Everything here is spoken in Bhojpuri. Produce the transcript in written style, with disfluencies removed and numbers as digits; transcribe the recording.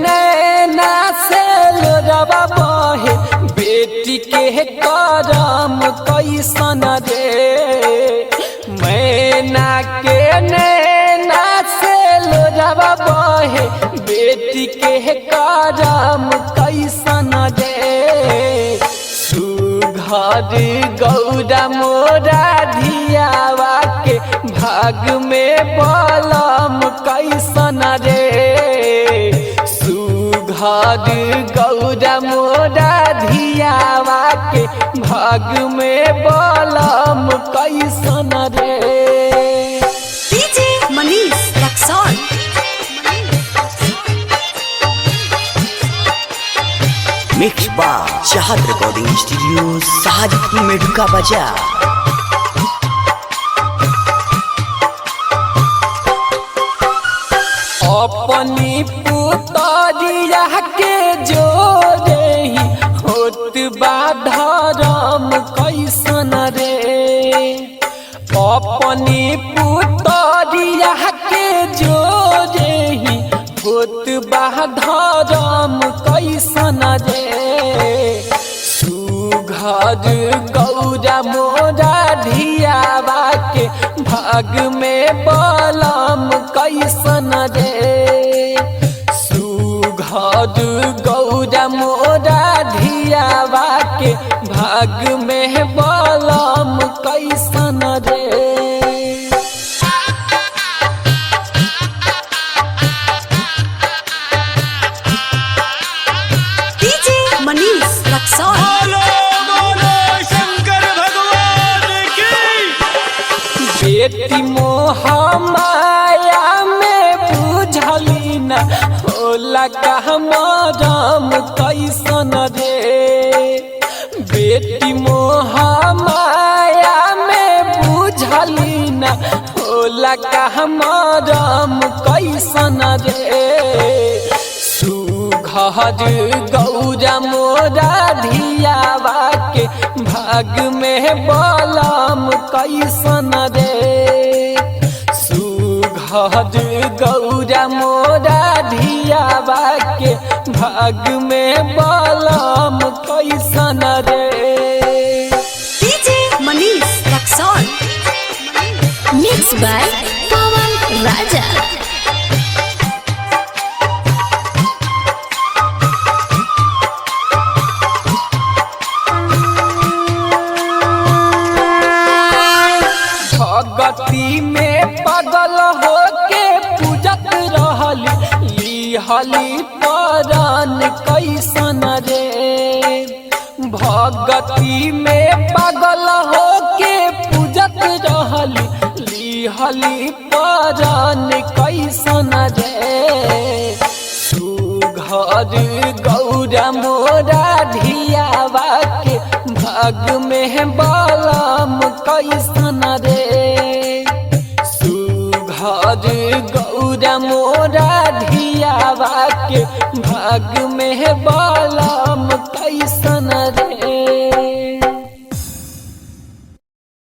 नैना से लोरवा बहे, बेटी के करम कैसन रे। मैना के नैना से लोरवा बहे, बेटी के करम कैसन रे। सुघर गौरा मोरा धियावा के, भाग में बलम कैसन रे। सुघर गौरा मोरा धियावा के, भाग में बलम कैसन रे। डीजे मनीष रक्सौल। मिक्स बार चाहत रिकॉर्डिंग स्टूडियो साजिदपुर मेढुका बाजार। अपनी पुतरिया के जोरे ही होत बा धरम कैसन रे। अपनी पुतरिया के जोरे ही होत बा धरम कैसन रे। सुघर गौरा मोरा धियावा के, भाग में बलम कैसन रे। सुघर गौरा मोरा धियावा के, भाग में बलम कैसन रे। डीजे मनीष रक्सौल। बेटी मोह माया में बुझली न, होला कहमरम कैसन रे। बेटी मोह माया में बुझली न, होला कहमरम कैसन रे। सुघर गौरा मोरा धियावा के, भाग में बलम कैसन रे। सुघर गौरा मोरा धियावा के, भाग में बलम कैसन रे। DJ Manish Raxaul. Mix by Pawan Raja. भगती में पागल होके पूजत रहली, लिहली परान कैसन रे। भगती में पागल होके पूजत रहली, लिहली परान कैसन रे। सुघर गौरा मोरा धियावा के, भाग में बलम कैसन रे। सुघर गौरा मोरा धियावा के, भाग में बलम कैसन रे।